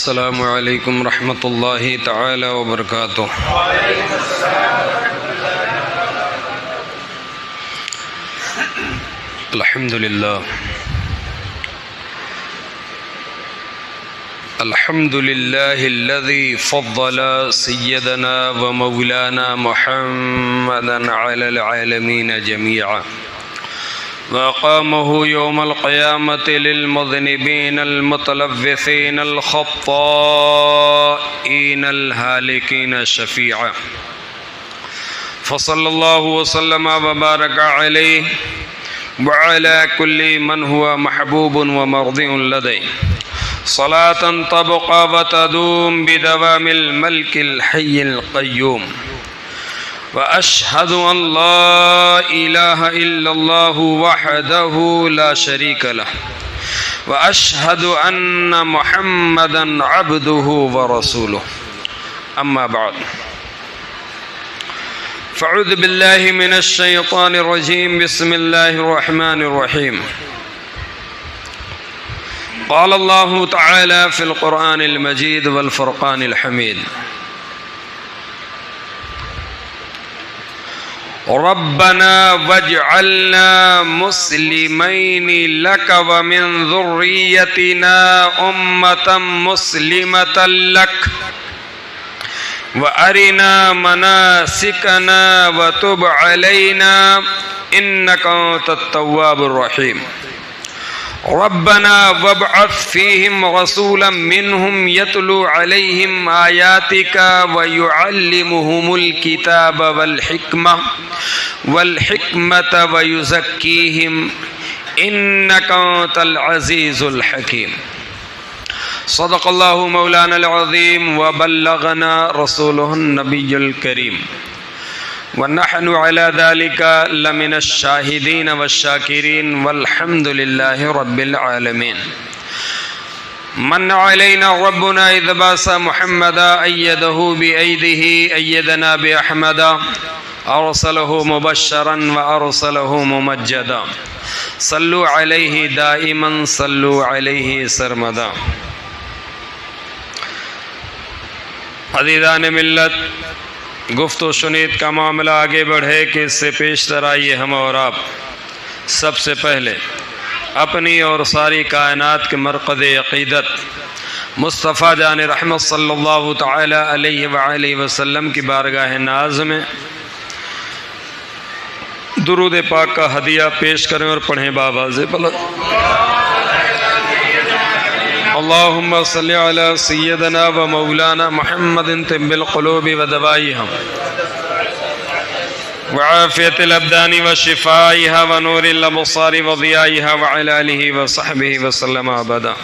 السلام علیکم ورحمۃ اللہ تعالی وبرکاتہ۔ الحمد لله الذي فضل سيدنا ومولانا محمدا على العالمين جميعا وأقامه يوم القيامة للمذنبين المتلوثين الخطائين الهالكين شفيعا، فصلى الله وسلم وبارك عليه وعلى كل من هو محبوب ومرضي لديه، صلاة تبقى وتدوم بدوام الملك الحي القيوم، وأشهد أن لا إله إلا الله وحده لا شريك له، وأشهد أن محمدا عبده ورسوله، أما بعد، فأعوذ بالله من الشيطان الرجيم، بسم الله الرحمن الرحيم. قال الله تعالى في القرآن المجيد والفرقان الحميد: ربنا واجعلنا مسلمين لك ومن ذريتنا أمة مسلمة لك وأرنا مناسكنا وتب علينا إنك أنت التواب الرحيم. ربنا وابعث فيهم رسولا منهم يتلو عليهم آياتك ويعلمهم الكتاب والحكمة ويزكيهم إنك أنت العزيز الحكيم. صدق الله مولانا العظيم وبلغنا رسوله النبي الكريم، ونحن على ذلك لمن الشاهدين والشاكرين والحمد لله رب العالمين. من علينا ربنا إذ بعث محمدا أيده بأيده أيدنا بأحمدا، أرسله مبشرا وأرسله ممجدا، صلوا عليه دائما صلوا عليه سرمدا. عزیزان ملت، گفت و شنید کا معاملہ آگے بڑھے کہ اس سے پیشتر آئیے ہم اور آپ سب سے پہلے اپنی اور ساری کائنات کے مرکز عقیدت مصطفیٰ جان رحمت صلی اللہ تعالی علیہ وآلہ وسلم کی بارگاہ ناز میں درود پاک کا ہدیہ پیش کریں اور پڑھیں بآواز بلند: اللہم صلی علی سیدنا و مولانا محمد طب القلوب و دوائیہا وعافیت الابدان و شفائیہا و نور الابصار و ضیائیہا وعلی آلہ و صحبہ وسلم ابدا.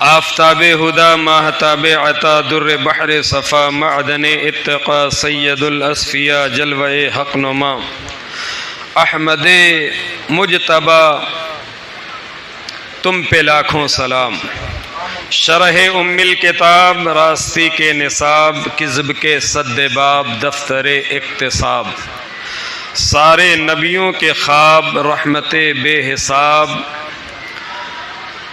آفتاب ہدا ماہتاب عطا در بحر صفا معدن اتقا سید الاسفیاء جلوہ حق نما احمد مجتبہ تم پہ لاکھوں سلام. شرح ام الکتاب راستی کے نصاب کذب کے سد باب دفتر اقتصاب سارے نبیوں کے خواب رحمت بے حساب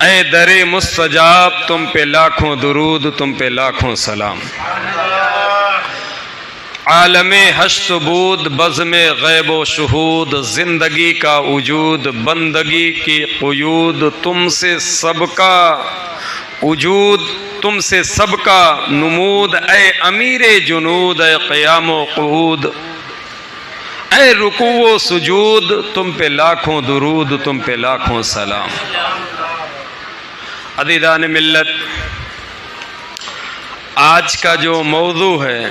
اے در مستجاب تم پہ لاکھوں درود تم پہ لاکھوں سلام. عالم ہشت بود بزم غیب و شہود زندگی کا وجود بندگی کی قیود تم سے سب کا وجود تم سے سب کا نمود اے امیر جنود اے قیام و قعود اے رکوع و سجود تم پہ لاکھوں درود تم پہ لاکھوں سلام. عزیزان ملت، آج کا جو موضوع ہے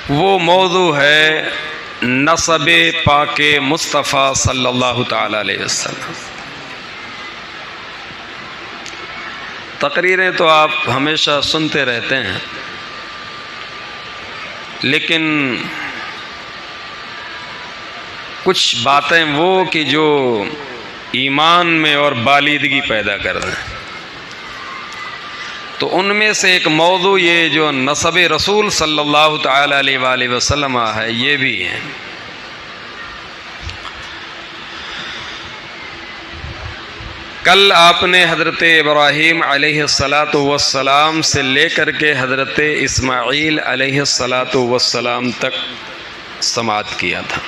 وہ موضوع ہے نسب پاک مصطفیٰ صلی اللہ تعالی علیہ وسلم. تقریریں تو آپ ہمیشہ سنتے رہتے ہیں، لیکن کچھ باتیں وہ کہ جو ایمان میں اور بالیدگی پیدا کر دیں، تو ان میں سے ایک موضوع یہ جو نسب رسول صلی اللہ تعالی علیہ وآلہ وسلم ہے یہ بھی ہے. کل آپ نے حضرت ابراہیم علیہ السلام سے لے کر کے حضرت اسماعیل علیہ السلام تک سماعت کیا تھا،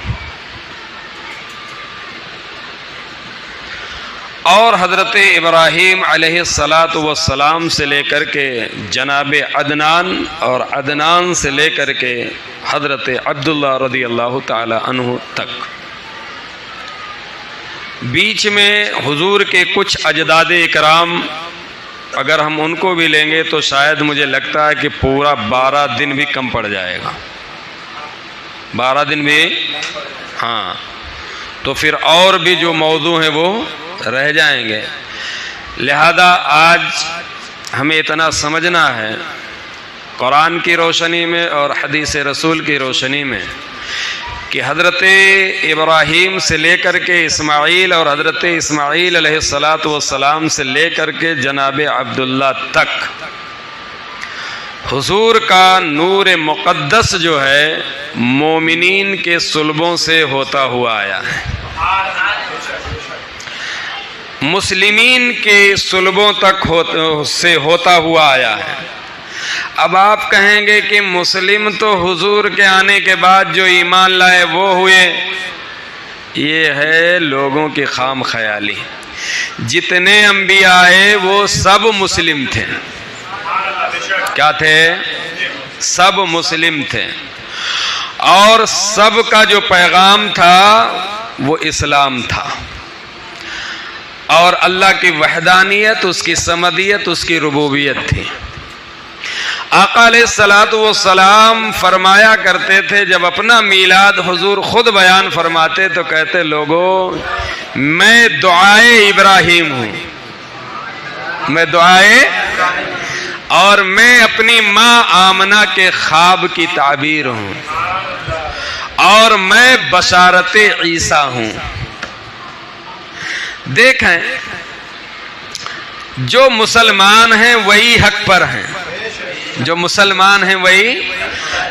اور حضرت ابراہیم علیہ السلام سے لے کر کے جناب عدنان، اور عدنان سے لے کر کے حضرت عبداللہ رضی اللہ تعالی عنہ تک۔ بیچ میں حضور کے کچھ اجداد اکرام، اگر ہم ان کو بھی لیں گے تو شاید مجھے لگتا ہے کہ پورا 12 دن بھی کم پڑ جائے گا، 12 دن بھی، ہاں، تو پھر اور بھی جو موضوع ہیں وہ رہ جائیں گے۔ لہذا آج ہمیں اتنا سمجھنا ہے قرآن کی روشنی میں اور حدیث رسول کی روشنی میں کہ حضرت ابراہیم سے لے کر کے اسماعیل، اور حضرت اسماعیل علیہ السلام سے لے کر کے جناب عبداللہ تک حضور کا نور مقدس جو ہے مومنین کے صلبوں سے ہوتا ہوا آیا ہے، مسلمین کے صلبوں تک سے ہوتا ہوا آیا ہے۔ اب آپ کہیں گے کہ مسلم تو حضور کے آنے کے بعد جو ایمان لائے وہ ہوئے، یہ ہے لوگوں کی خام خیالی۔ جتنے انبیاء آئے وہ سب مسلم تھے، کیا تھے؟ سب مسلم تھے، اور سب کا جو پیغام تھا وہ اسلام تھا، اور اللہ کی وحدانیت، اس کی صمدیت، اس کی ربوبیت تھی۔ آقا علیہ السلام فرمایا کرتے تھے، جب اپنا میلاد حضور خود بیان فرماتے تو کہتے، لوگو میں دعائے ابراہیم ہوں، میں دعائے، اور میں اپنی ماں آمنہ کے خواب کی تعبیر ہوں، اور میں بشارت عیسیٰ ہوں۔ دیکھیں، جو مسلمان ہیں وہی حق پر ہیں، جو مسلمان ہیں وہی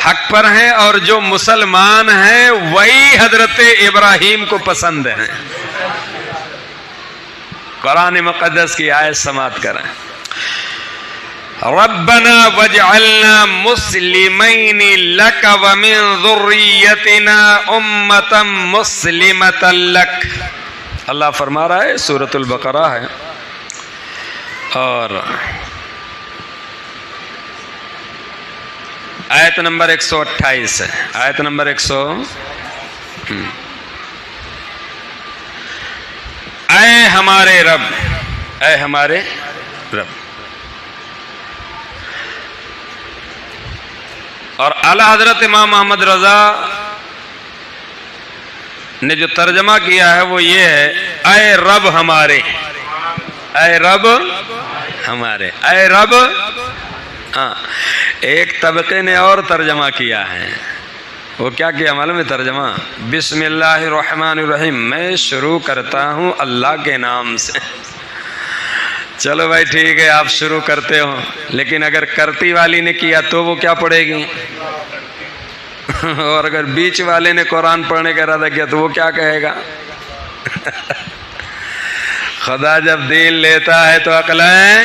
حق پر ہیں، اور جو مسلمان ہیں وہی حضرت ابراہیم کو پسند ہیں۔ قرآن مقدس کی آیت سماعت کریں، ربنا واجعلنا مسلمین لک ومن ذریتنا امۃ مسلمۃ لک۔ اللہ فرما رہا ہے، سورۃ البقرہ ہے، اور آیت نمبر 128 ہے، آیت نمبر 100۔ اے ہمارے رب، اے ہمارے رب، اور اعلی حضرت امام محمد رضا نے جو ترجمہ کیا ہے وہ یہ ہے، اے رب ہمارے، اے رب ہمارے، اے رب۔ ہاں، ایک طبقے نے اور ترجمہ کیا ہے، وہ کیا کیا معلوم ہے ترجمہ؟ بسم اللہ الرحمن الرحیم، میں شروع کرتا ہوں اللہ کے نام سے۔ چلو بھائی ٹھیک ہے، آپ شروع کرتے ہو، لیکن اگر کرتی والی نے کیا تو وہ کیا پڑھے گی؟ اور اگر بیچ والے نے قرآن پڑھنے کا ارادہ کیا تو وہ کیا کہے گا؟ خدا جب دین لیتا ہے تو عقلیں،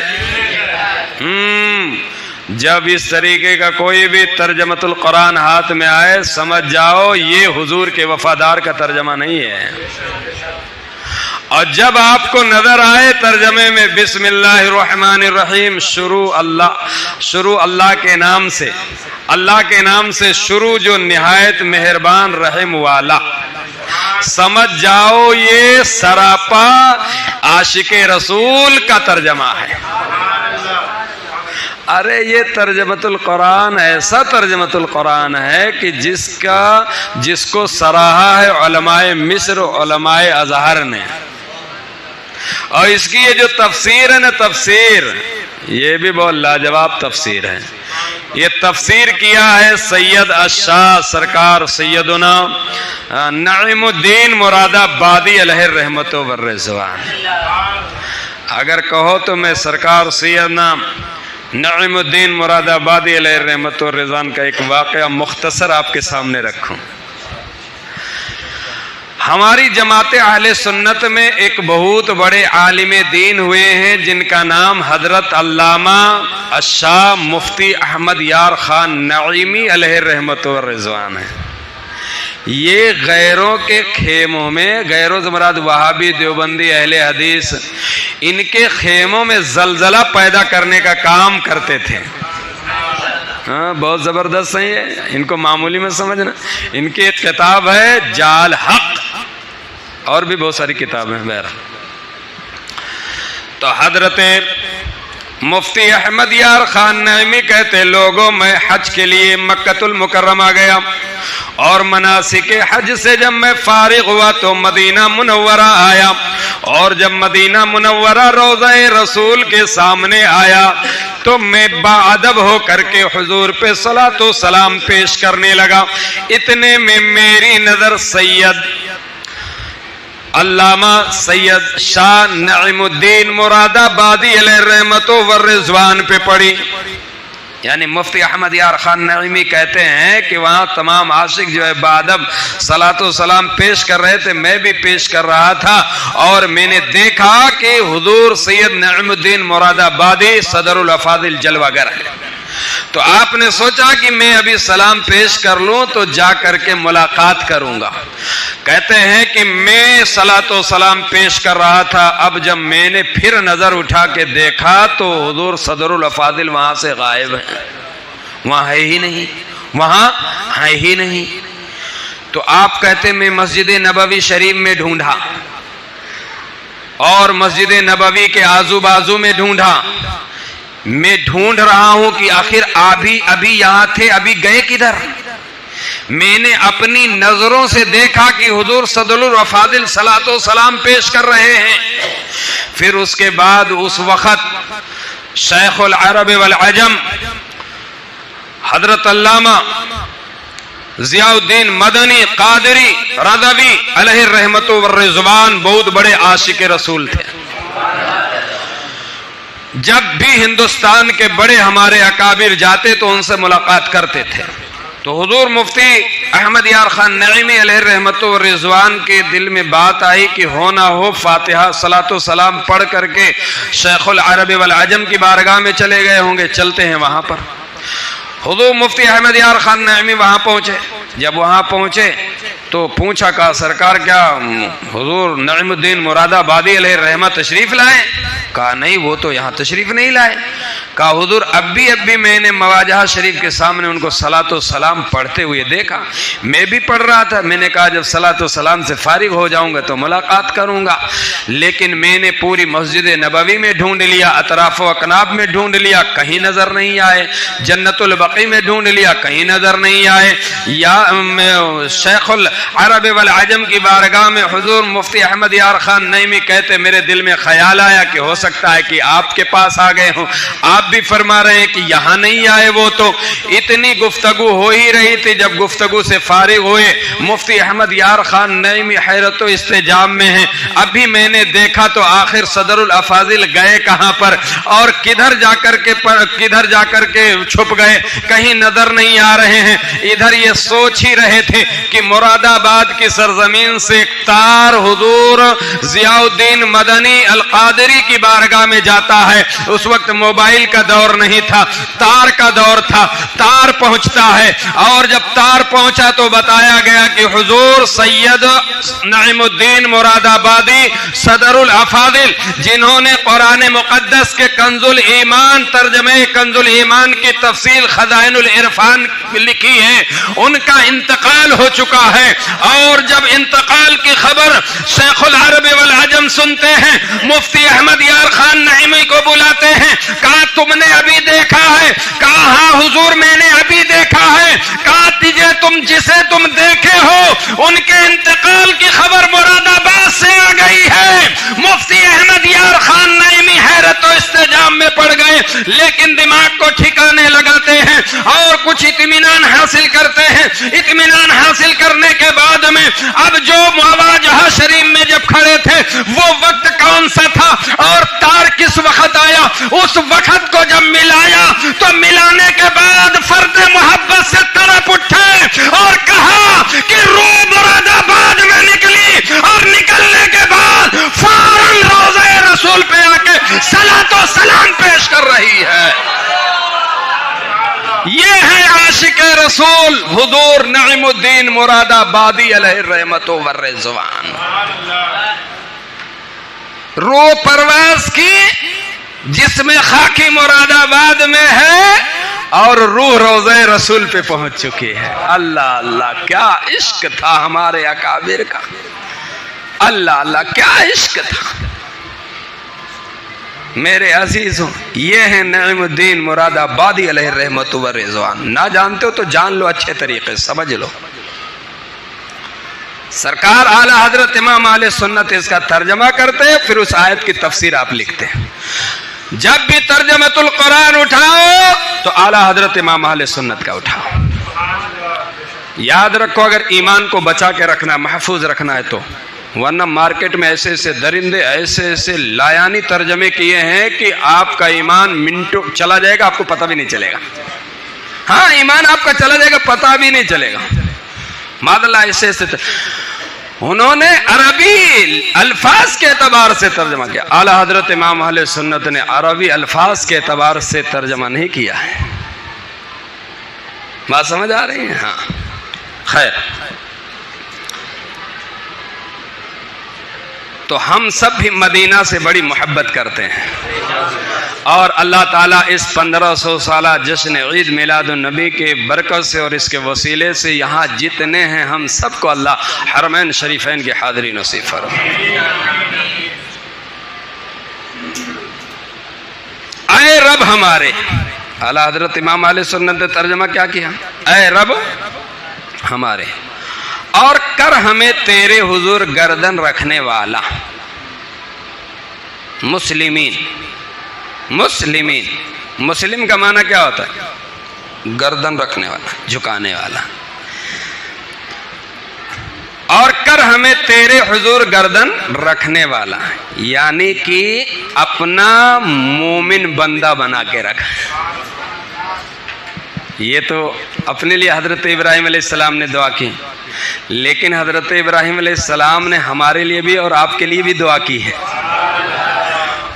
جب اس طریقے کا کوئی بھی ترجمۃ القرآن ہاتھ میں آئے، سمجھ جاؤ یہ حضور کے وفادار کا ترجمہ نہیں ہے۔ اور جب آپ کو نظر آئے ترجمے میں بسم اللہ الرحمن الرحیم، شروع اللہ کے نام سے، اللہ کے نام سے شروع جو نہایت مہربان رحم والا، سمجھ جاؤ یہ سراپا عاشق رسول کا ترجمہ ہے۔ ارے یہ ترجمۃ القرآن ایسا ترجمۃ القرآن ہے کہ جس کو سراہا ہے علماء مصر و علماء ازہر نے، اور اس کی یہ جو تفسیر ہے نا، تفسیر یہ بھی بہت لاجواب تفسیر ہے۔ یہ تفسیر کیا ہے سید الشاہ سرکار سیدنا نعیم الدین مراد آبادی علیہ الرحمت والرضوان۔ اگر کہو تو میں سرکار سیدنا نعیم الدین مراد آبادی علیہ الرحمت والرضوان کا ایک واقعہ مختصر آپ کے سامنے رکھوں۔ ہماری جماعت اہل سنت میں ایک بہت بڑے عالم دین ہوئے ہیں جن کا نام حضرت علامہ الشاہ مفتی احمد یار خان نعیمی علیہ رحمت و رضوان ہے۔ یہ غیروں کے خیموں میں، غیروں سے مراد وہابی، دیوبندی، اہل حدیث، ان کے خیموں میں زلزلہ پیدا کرنے کا کام کرتے تھے۔ ہاں بہت زبردست ہے یہ، ان کو معمولی میں سمجھنا۔ ان کی ایک کتاب ہے جال حق، اور بھی بہت ساری کتابیں ہیں۔ بہرحال تو حضرت مفتی احمد یار خان نعیمی کہتے لوگوں میں حج کے لیے مکۃ المکرمہ گیا، اور مناسک حج سے جب میں فارغ ہوا تو مدینہ منورہ آیا، اور جب مدینہ منورہ روضہ رسول کے سامنے آیا تو میں باادب ہو کر کے حضور پہ صلاۃ و سلام پیش کرنے لگا۔ اتنے میں میری نظر سید علامہ سید شاہ نعیم الدین مراد آبادی علیہ رحمت و رضوان پہ پڑی۔ یعنی مفتی احمد یار خان نعیمی کہتے ہیں کہ وہاں تمام عاشق جو ہے بادب صلاۃ و سلام پیش کر رہے تھے، میں بھی پیش کر رہا تھا، اور میں نے دیکھا کہ حضور سید نعیم الدین مراد آبادی صدر الافاضل جلوہ گر ہے۔ تو آپ نے سوچا کہ میں ابھی سلام پیش کر لوں تو جا کر کے ملاقات کروں گا۔ کہتے ہیں کہ میں صلاۃ و سلام پیش کر رہا تھا، اب جب میں نے پھر نظر اٹھا کے دیکھا تو حضور صدر الافاضل وہاں سے غائب ہیں، وہاں ہے ہی نہیں، وہاں ہے ہی نہیں۔ تو آپ کہتے میں مسجد نبوی شریف میں ڈھونڈا، اور مسجد نبوی کے آزو بازو میں ڈھونڈا، میں ڈھونڈ رہا ہوں کہ آخر ابھی یہاں تھے، ابھی گئے کدھر؟ میں نے اپنی نظروں سے دیکھا کہ حضور صدر الافاضل صلاۃ و سلام پیش کر رہے ہیں۔ پھر اس کے بعد اس وقت شیخ العرب والعجم حضرت علامہ ضیاء الدین مدنی قادری رضوی علیہ رحمت و رضوان بہت بڑے عاشق رسول تھے۔ جب بھی ہندوستان کے بڑے ہمارے اکابر جاتے تو ان سے ملاقات کرتے تھے۔ تو حضور مفتی احمد یار خان نعیمی علیہ رحمت و رضوان کے دل میں بات آئی کہ ہونا ہو فاتحہ صلاۃ و سلام پڑھ کر کے شیخ العرب والعجم کی بارگاہ میں چلے گئے ہوں گے، چلتے ہیں وہاں پر۔ حضور مفتی احمد یار خان نعیمی وہاں پہنچے۔ جب وہاں پہنچے تو پوچھا کہا سرکار کیا حضور نعیم الدین مراد آبادی علیہ رحمت تشریف لائے؟ کہا نہیں، وہ تو یہاں تشریف نہیں لائے۔ کہا حضور اب بھی میں نے مواجہ شریف کے سامنے ان کو صلاۃ و سلام پڑھتے ہوئے دیکھا، میں بھی پڑھ رہا تھا۔ میں نے کہا جب صلاۃ و سلام سے فارغ ہو جاؤں گا تو ملاقات کروں گا، لیکن میں نے پوری مسجد نبوی میں ڈھونڈ لیا، اطراف و اکناب میں ڈھونڈ لیا، کہیں نظر نہیں آئے، جنت البقیع میں ڈھونڈ لیا، کہیں نظر نہیں آئے، یا شیخ العرب والعجم کی بارگاہ میں حضور مفتی احمد یار خان نعیمی کہتے میرے دل میں خیال آیا کہ ہو سکتا ہے کہ آپ کے پاس آ گئے ہوں، آپ بھی فرما رہے ہیں کہ یہاں نہیں آئے۔ وہ تو اتنی گفتگو ہو ہی رہی تھی، جب گفتگو سے فارغ ہوئے مفتی احمد یار خان نعیمی حیرت و استعجاب میں ہیں، ابھی میں نے دیکھا تو آخر صدر الافاضل گئے کہاں پر، اور کدھر جا کر کے چھپ گئے، کہیں نظر نہیں آ رہے ہیں۔ ادھر یہ سوچ ہی رہے تھے کہ مراد آباد کی سرزمین سے ایک تار حضور ضیاء الدین مدنی القادری کی بارگاہ میں جاتا ہے۔ اس وقت موبائل کا دور نہیں تھا، تار کا دور تھا۔ تار پہنچتا ہے، اور جب تار پہنچا تو بتایا گیا کہ حضور سید نعیم الدین مراد آبادی صدر الافاضل، جنہوں نے قرآن مقدس کے کنز الایمان ترجمہ کنز الایمان کی تفصیل خزائن العرفان لکھی ہے، ان کا انتقال ہو چکا ہے۔ اور جب انتقال کی خبر شیخ العرب والعجم سنتے ہیں، مفتی احمد یار خان نعیمی کو بلاتے ہیں، کہا تم نے ابھی دیکھا ہے؟ کہا ہاں حضور میں نے ابھی دیکھا ہے۔ کہا جسے تم دیکھے ہو ان کے انتقال کی خبر مراد آباد سے آ گئی ہے۔ مفتی احمد یار خان نعیمی حیرت و استعجاب میں پڑ گئے، لیکن دماغ کو ٹھکانے لگاتے ہیں اور کچھ اطمینان حاصل کرتے ہیں۔ اطمینان حاصل کرنے کے بعد میں اب جو مواجہہ شریف میں جب کھڑے تھے وہ وقت کون سا تھا اور تار کس وقت آیا، اس وقت کو جب ملایا تو ملانے کے بعد فرد محبت سے تڑپ اٹھے اور کہا کہ روح مراد آباد میں نکلی، رسول حضور نعیم الدین مراد آبادی علیہ الرحمت و الرضوان. روح پرواز کی جس میں خاکی مراد آباد میں ہے اور روح روضہ رسول پہ پہنچ چکی ہے. اللہ اللہ کیا عشق تھا ہمارے اکابر کا. اللہ اللہ کیا عشق تھا. میرے عزیزوں یہ ہیں نعیم الدین مراد آبادی علیہ الرحمت و الرضوان. نہ جانتے ہو تو جان لو, اچھے طریقے سمجھ لو. سرکار اعلی حضرت امام اہل سنت اس کا ترجمہ کرتے ہیں, پھر اس آیت کی تفسیر آپ لکھتے ہیں. جب بھی ترجمۃ القرآن اٹھاؤ تو اعلی حضرت امام اہل سنت کا اٹھاؤ. یاد رکھو اگر ایمان کو بچا کے رکھنا, محفوظ رکھنا ہے تو, ورنہ مارکیٹ میں ایسے ایسے درندے ایسے ایسے لایانی ترجمے کیے ہیں کہ آپ کا ایمان منٹوں چلا جائے گا, آپ کو پتہ بھی نہیں چلے گا. ہاں ایمان آپ کا چلا جائے گا, پتہ بھی نہیں چلے گا. ماد اللہ ایسے ایسے انہوں نے عربی الفاظ کے اعتبار سے ترجمہ کیا. اعلی حضرت امام اہل سنت نے عربی الفاظ کے اعتبار سے ترجمہ نہیں کیا ہے. بات سمجھ آ رہی ہے؟ ہاں خیر. تو ہم سب بھی مدینہ سے بڑی محبت کرتے ہیں, اور اللہ تعالیٰ اس 1500 سالہ جشن عید میلاد النبی کے برکت سے اور اس کے وسیلے سے یہاں جتنے ہیں ہم سب کو اللہ حرمین شریفین کی حاضری نصیب فرمائے. اے رب ہمارے, اعلیٰ حضرت امام اہل سنت نے ترجمہ کیا کیا؟ اے رب ہمارے, اور کر ہمیں تیرے حضور گردن رکھنے والا. مسلمین, مسلمین, مسلم کا معنی کیا ہوتا ہے؟ گردن رکھنے والا, جھکانے والا. اور کر ہمیں تیرے حضور گردن رکھنے والا, یعنی کہ اپنا مومن بندہ بنا کے رکھ. یہ تو اپنے لیے حضرت ابراہیم علیہ السلام نے دعا کی, لیکن حضرت ابراہیم علیہ السلام نے ہمارے لیے بھی اور آپ کے لیے بھی دعا کی ہے,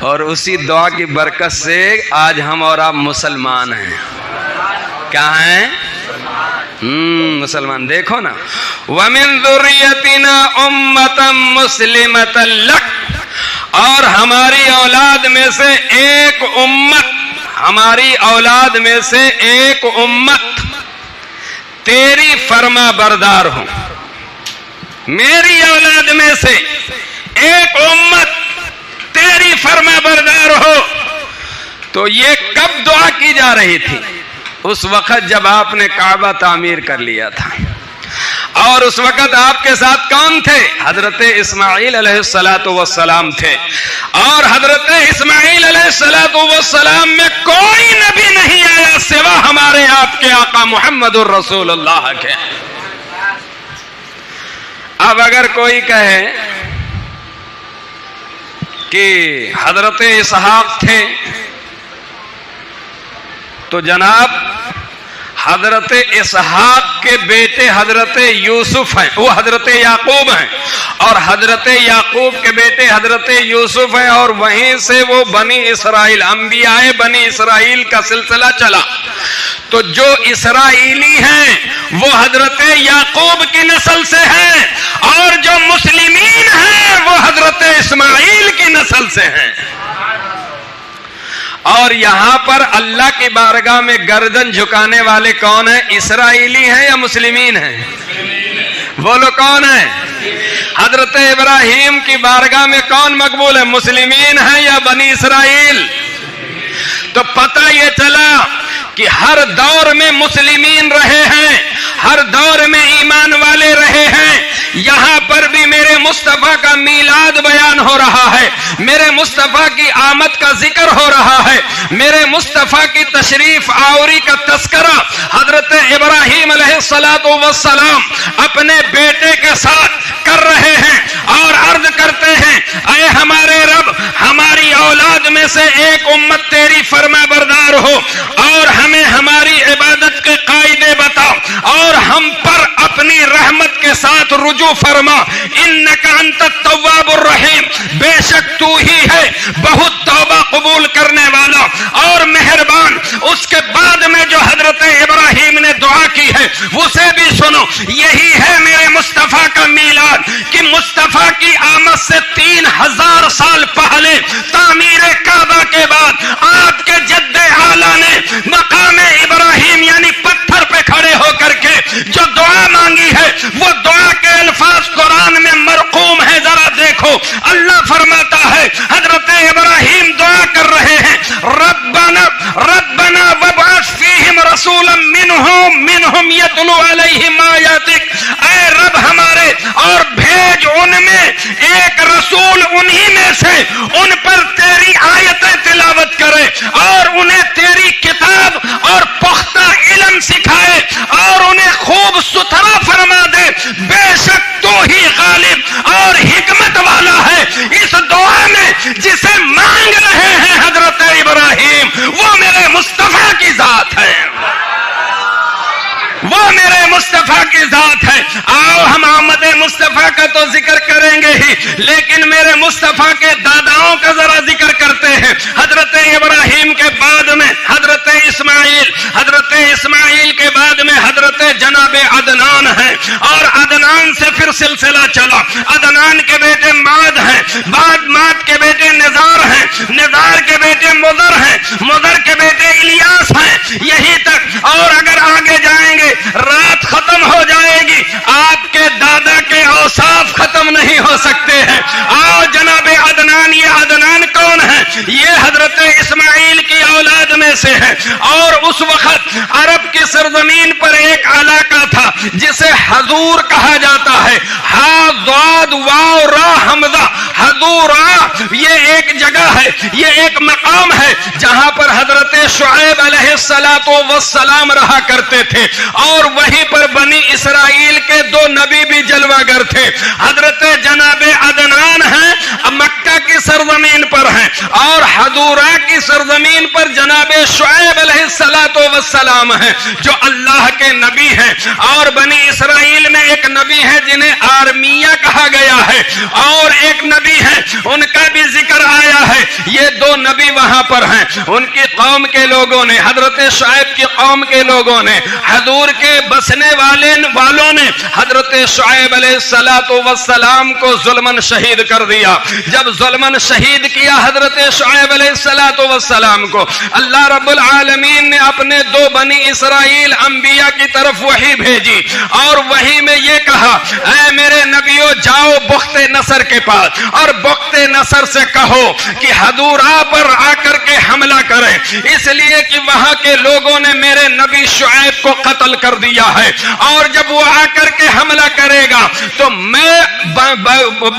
اور اسی دعا کی برکت سے آج ہم اور آپ مسلمان ہیں. کیا ہیں؟ مسلمان. دیکھو نا, وَمِن ذُرِّيَّتِنَا أُمَّةً مُسْلِمَةً لَكَ, اور ہماری اولاد میں سے ایک امت, ہماری اولاد میں سے ایک امت تیری فرما بردار ہوں. میری اولاد میں سے ایک امت تیری فرما بردار ہو. تو یہ کب دعا کی جا رہی تھی؟ اس وقت جب آپ نے کعبہ تعمیر کر لیا تھا. اور اس وقت آپ کے ساتھ کون تھے؟ حضرت اسماعیل علیہ السلام تھے. اور حضرت اسماعیل علیہ السلام میں کوئی نبی نہیں آیا سوا ہمارے آپ کے آقا محمد الرسول اللہ کے. اب اگر کوئی کہے کہ حضرت اسحاق تھے, تو جناب حضرت اسحاق کے بیٹے حضرت یوسف ہیں, وہ حضرت یعقوب ہیں, اور حضرت یعقوب کے بیٹے حضرت یوسف ہیں, اور وہیں سے وہ بنی اسرائیل, انبیاء بنی اسرائیل کا سلسلہ چلا. تو جو اسرائیلی ہیں وہ حضرت یعقوب کی نسل سے ہیں, اور جو مسلمین ہیں وہ حضرت اسماعیل کی نسل سے ہیں. اور یہاں پر اللہ کی بارگاہ میں گردن جھکانے والے کون ہیں؟ اسرائیلی ہیں یا مسلمین ہیں؟ بولو کون ہیں؟ حضرت ابراہیم کی بارگاہ میں کون مقبول ہے؟ مسلمین ہیں یا بنی اسرائیل؟ تو پتہ یہ چلا کہ ہر دور میں مسلمین رہے ہیں, ہر دور میں ایمان والے رہے ہیں. یہاں پر بھی میرے مصطفیٰ کا میلاد بیان ہو رہا ہے, میرے مصطفیٰ کی آمد کا ذکر ہو رہا ہے, میرے مصطفیٰ کی تشریف آوری کا تذکرہ حضرت ابراہیم علیہ السلام اپنے بیٹے کے ساتھ کر رہے ہیں, اور عرض کرتے ہیں اے ہمارے رب, ہماری اولاد میں سے ایک امت تیری فرما بردار ہو, اور ہمیں ہماری عبادت کے قاعدے بتاؤ, اور ہم پر اپنی رحمت کے ساتھ رجوع فرما. انک انت التواب الرحیم, بے شک تو ہی ہے بہت توبہ قبول کرنے والا اور مہربان. اس کے بعد میں جو حضرت ابراہیم نے دعا کی اسے بھی سنو. یہی ہے میرے مصطفیٰ کا میلاد کہ مصطفیٰ کی آمد سے 3000 سال پہلے تعمیر کعبہ کے بعد آپ کے جد اعلیٰ نے مقام ابراہیم یعنی پتھر پہ کھڑے ہو کر کے جو دعا مانگی ہے وہ دعا کے الفاظ قرآن میں مرقوم ہے. ذرا دیکھو اللہ فرماتا ہے حضرت ابراہیم دعا کر رہے ہیں ربنا وابعث فیہم رسولا منہم یتلو علیہم آیاتک. اے رب ہمارے اور بھیج ان میں ایک رسول انہی میں سے ان پر تیری آیتیں تلاوت کرے اور انہیں تیری کتاب اور پختہ علم سکھائے اور انہیں خوب ستھرا فرما دے. بے شک تو ہی غالب اور حکمت والا ہے. اس دعا میں جسے مانگ رہے ہیں حضرت ابراہیم وہ میرے مصطفیٰ کی ذات ہے, وہ میرے مصطفیٰ کی ذات ہے. آؤ ہم آمد مصطفیٰ کا تو ذکر کریں گے ہی, لیکن میرے مصطفیٰ کے داداؤں کا ذرا ذکر کرتے ہیں. حضرت ابراہیم کے بعد میں حضرت اسماعیل کے بعد میں حضرت جناب عدنان ہے, اور عدنان سے پھر سلسلہ چلا. عدنان کے بیٹے ماد ہیں, ماد کے بیٹے نزار ہیں, نزار کے بیٹے مضر ہیں, مضر کے بیٹے الیاس ہیں, یہی تک. اور اگر آگے جائیں گے رات ختم ہو جائے گی, آپ کے دادا کے اوصاف ختم نہیں ہو سکتے ہیں. آؤ جناب عدنان, یہ عدنان کون ہے؟ یہ حضرت اسماعیل کی اولاد میں سے ہے. اور اس وقت عرب کی سرزمین پر ایک علاقہ تھا جسے حضور کہا جاتا ہے. ہا ضاد واو را حمزہ, حضورا. یہ ایک جگہ ہے, یہ ایک مقام ہے جہاں پر حضرت شعیب علیہ السلام رہا کرتے تھے, اور وہیں پر بنی اسرائیل کے 2 نبی بھی جلوہ گر تھے. حضرت جناب عدنان ہیں مکہ کی سرزمین پر ہیں, اور حضورا کی سرزمین پر جناب شعیب علیہ السلام ہیں جو اللہ کے نبی ہیں. اور بنی اسرائیل میں ایک نبی ہے جنہیں آرمیہ کہا گیا ہے, اور ایک نبی ہے ان کا بھی ذکر آیا ہے. یہ 2 نبی وہاں پر ہیں. ان کی قوم کے لوگوں نے, حضرت شعیب کی قوم کے لوگوں نے, حضور کے بسنے والوں نے حضرت شعیب علیہ السلام کو ظلماً شہید کر دیا. جب ظلماً شہید کیا حضرت شعیب علیہ السلام کو, اللہ رب العالمین نے اپنے 2 بنی اسرائیل انبیاء کی طرف وحی بھیجی, اور وحی میں یہ کہا اے میرے نبیوں جاؤ بخت نصر کے پاس اور بخت نصر سے کہو کہ حضورا پر آ کر کے حملہ کریں, اس لیے کہ وہاں کے لوگوں نے میرے نبی شعیب کو قتل کر دیا ہے, اور جب وہ آ کر کے حملہ کرے گا تو میں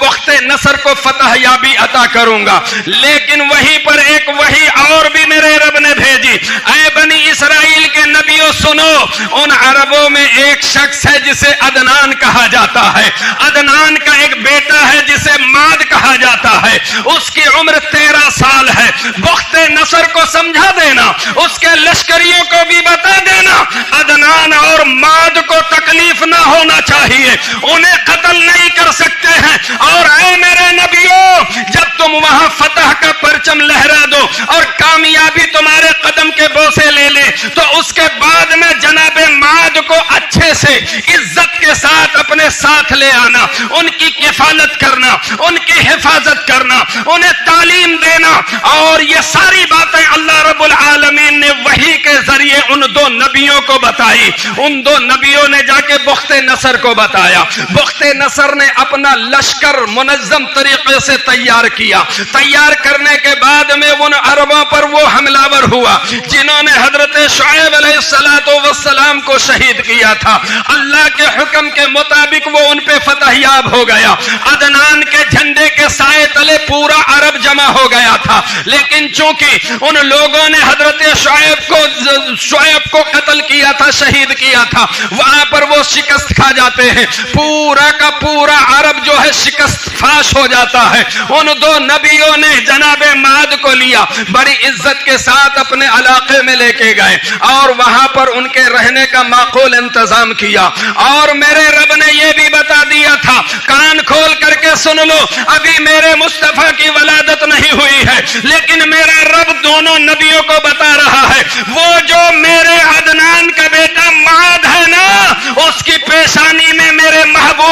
بخت نصر کو فتح یابی عطا کروں گا. لیکن وہیں پر ایک وحی اور بھی میرے رب نے بھیجی, اے بنی اسرائیل کے نبیوں سنو, ان عربوں میں ایک شخص ہے جسے عدنان کہا جاتا ہے. عدنان کا ایک بیٹا ہے جسے ماد کہا جاتا ہے, اس کی عمر 13 سال ہے. بخت نصر کو سمجھا دینا, اس کے لشکریوں کو بھی بتا دینا عدنان اور ماد کو تکلیف نہ ہونا چاہیے, انہیں قتل نہیں کر سکتے ہیں. اور اے میرے نبیوں جب تم وہاں فتح کا پرچم لہرا دو اور کامیابی تمہارے قدم کے بوسے لے لے, تو اس کے بعد میں جناب ماد کو اچھے سے عزت کے ساتھ اپنے ساتھ لے آنا, ان کی کفالت کرنا, ان کی حفاظت کرنا, انہیں تعلیم دینا. اور یہ ساری باتیں اللہ رب العالمین نے وحی کے ذریعے ان 2 نبیوں کو بتائی. ان 2 نبیوں نے جا کے بخت نصر کو بتایا. بخت نصر نے اپنا لشکر منظم طریقے سے تیار کیا. تیار کرنے کے بعد میں ان عربوں پر وہ حملہ ور ہوا جنہوں نے حضرت شعیب علیہ السلام کو شہید کیا تھا. اللہ کے حکم کے مطابق وہ ان پہ فتح یاب ہو گیا. عدنان کے جھنڈے کے سائے تلے پورا عرب جمع ہو گیا تھا, لیکن چونکہ ان لوگوں نے حضرت شعیب کو قتل کیا تھا, شہید کیا تھا, وہاں پر وہ شکست کھا جاتے ہیں. پورا کا پورا عرب جو ہے شکست فاش ہو جاتا ہے. ان 2 نبیوں نے جناب ماد کو لیا, بڑی عزت کے ساتھ اپنے علاقے میں لے کے گئے, اور وہاں پر ان کے رہنے کا معقول انتظام کیا. اور میرے رب نے یہ بھی بتا دیا تھا, کان کھول کر کے سن لو, ابھی میرے مصطفیٰ کی ولادت نہیں ہوئی ہے, لیکن میرا رب دونوں نبیوں کو بتا رہا ہے وہ جو میرے عدنان کا بیٹا ماد ہے نا,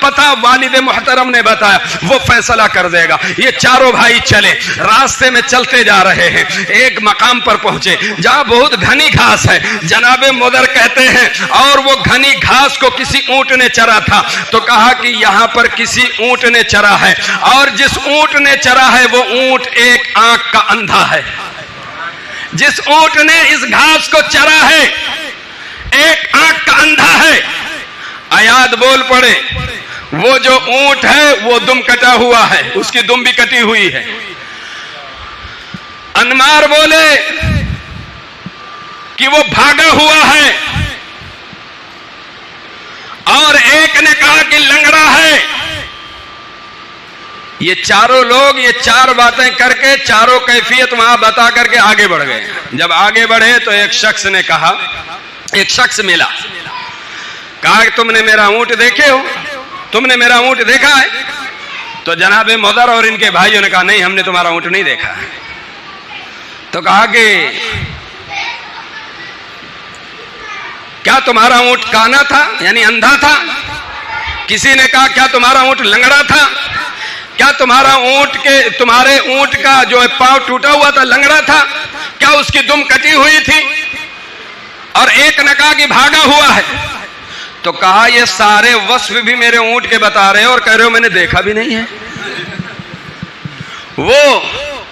پتہ والد محترم نے بتایا، وہ فیصلہ کر دے گا۔ یہ چاروں بھائی چلے، راستے میں چلتے جا رہے ہیں، ایک مقام پر پہنچے جہاں بہت گھنی گھاس ہے۔ جناب مدر کہتے ہیں اور وہ گھنی گھاس کو کسی اونٹ نے چرا تھا، تو کہا کہ یہاں پر کسی اونٹ نے چرا ہے، اور جس اونٹ نے چرا ہے وہ اونٹ ایک آنکھ کا اندھا ہے۔ جس اونٹ نے اس گھاس کو چرا ہے ایک آنکھ کا اندھا ہے۔ آیات بول پڑے، وہ جو اونٹ ہے وہ دم کٹا ہوا ہے، اس کی دم بھی کٹی ہوئی ہے۔ انمار بولے کہ وہ بھاگا ہوا ہے، اور ایک نے کہا کہ لنگڑا ہے۔ یہ چاروں لوگ یہ چار باتیں کر کے چاروں کیفیت وہاں بتا کر کے آگے بڑھ گئے۔ جب آگے بڑھے تو ایک شخص نے کہا، ایک شخص ملا، کہا کہ تم نے میرا اونٹ دیکھے ہو؟ تم نے میرا اونٹ دیکھا ہے؟ تو جناب مدر اور ان کے بھائیوں نے کہا نہیں، ہم نے تمہارا اونٹ نہیں دیکھا۔ تو کہا کہ کیا تمہارا اونٹ کانا تھا، یعنی اندھا تھا؟ کسی نے کہا کیا تمہارا اونٹ لنگڑا تھا؟ کیا تمہارے اونٹ کا جو پاؤں ٹوٹا ہوا تھا لنگڑا تھا؟ کیا اس کی دم کٹی ہوئی تھی؟ اور ایک نے کہا کہ بھاگا ہوا ہے۔ تو کہا یہ سارے وصف بھی میرے اونٹ کے بتا رہے ہو اور کہہ رہے ہو میں نے دیکھا بھی نہیں ہے۔ وہ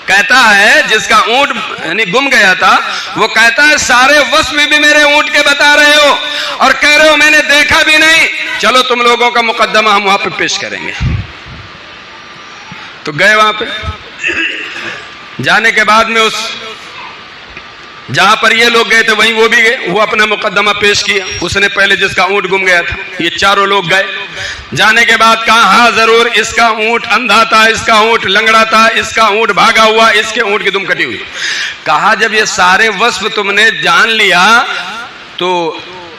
کہتا ہے جس کا اونٹ یعنی گم گیا تھا، وہ کہتا ہے سارے وصف بھی میرے اونٹ کے بتا رہے ہو اور کہہ رہے ہو میں نے دیکھا بھی نہیں۔ چلو تم لوگوں کا مقدمہ ہم وہاں پہ پیش کریں گے۔ تو گئے وہاں پہ، جانے کے بعد میں اس جہاں پر یہ لوگ گئے تھے وہیں وہ بھی گئے، وہ اپنا مقدمہ پیش کیا۔ اس نے پہلے جس کا اونٹ گم گیا تھا، یہ چاروں لوگ گئے، جانے کے بعد کہا ہاں ضرور اس کا اونٹ اندھا تھا، اس کا اونٹ لنگڑا تھا، اس کا اونٹ بھاگا ہوا، اس کے اونٹ کی دم کٹی ہوئی۔ کہا جب یہ سارے وصف تم نے جان لیا تو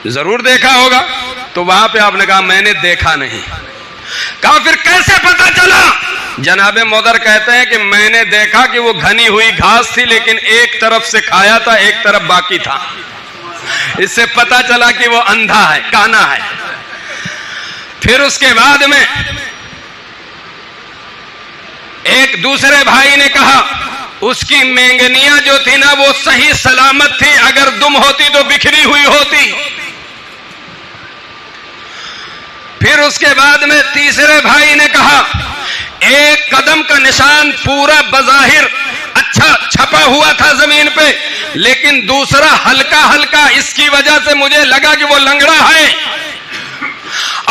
ضرور دیکھا ہوگا۔ تو وہاں پہ آپ نے کہا میں نے دیکھا نہیں۔ کہا پھر کیسے پتا چلا؟ جناب مدر کہتے ہیں کہ میں نے دیکھا کہ وہ گھنی ہوئی گھاس تھی، لیکن ایک طرف سے کھایا تھا ایک طرف باقی تھا، اس سے پتا چلا کہ وہ اندھا ہے، کانا ہے۔ پھر اس کے بعد میں ایک دوسرے بھائی نے کہا اس کی مینگنیاں جو تھی نا وہ صحیح سلامت تھی، اگر دم ہوتی تو بکھری ہوئی ہوتی۔ پھر اس کے بعد میں تیسرے بھائی نے کہا ایک قدم کا نشان پورا بظاہر اچھا چھپا ہوا تھا زمین پہ، لیکن دوسرا ہلکا ہلکا، اس کی وجہ سے مجھے لگا کہ وہ لنگڑا ہے۔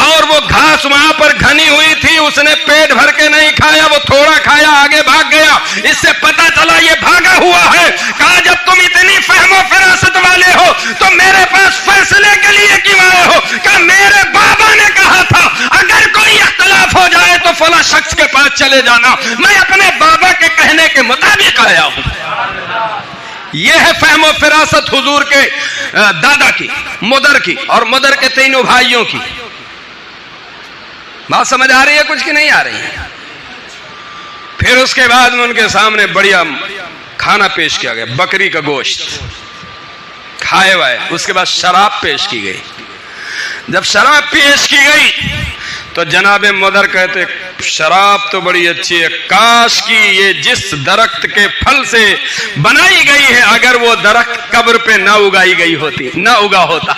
اور وہ گھاس وہاں پر گھنی ہوئی تھی، اس نے پیٹ بھر کے نہیں کھایا، وہ تھوڑا کھایا آگے بھاگ گیا، اس سے پتا چلا یہ بھاگا ہوا ہے۔ کہا جب تم اتنی فہم و فراست والے ہو تو میرے پاس فیصلے کے لیے کیوں آئے ہو؟ کہ میرے بابا نے کہا تھا اگر کوئی اختلاف ہو جائے تو فلاں شخص کے پاس چلے جانا، میں اپنے بابا کے کہنے کے مطابق آیا ہوں۔ یہ ہے فہم و فراست حضور کے دادا کی، مدر کی، اور مدر کے تینوں بھائیوں کی۔ بات سمجھ آ رہی ہے کچھ کی نہیں آ رہی ہے؟ پھر اس کے بعد میں ان کے سامنے بڑھیا کھانا پیش کیا گیا، بکری کا گوشت کھائے ہوئے۔ اس کے بعد شراب پیش کی گئی۔ جب شراب پیش کی گئی تو جناب مدر کہتے شراب تو بڑی اچھی ہے، کاش کی یہ جس درخت کے پھل سے بنائی گئی ہے اگر وہ درخت قبر پہ نہ اگائی گئی ہوتی، نہ اگا ہوتا۔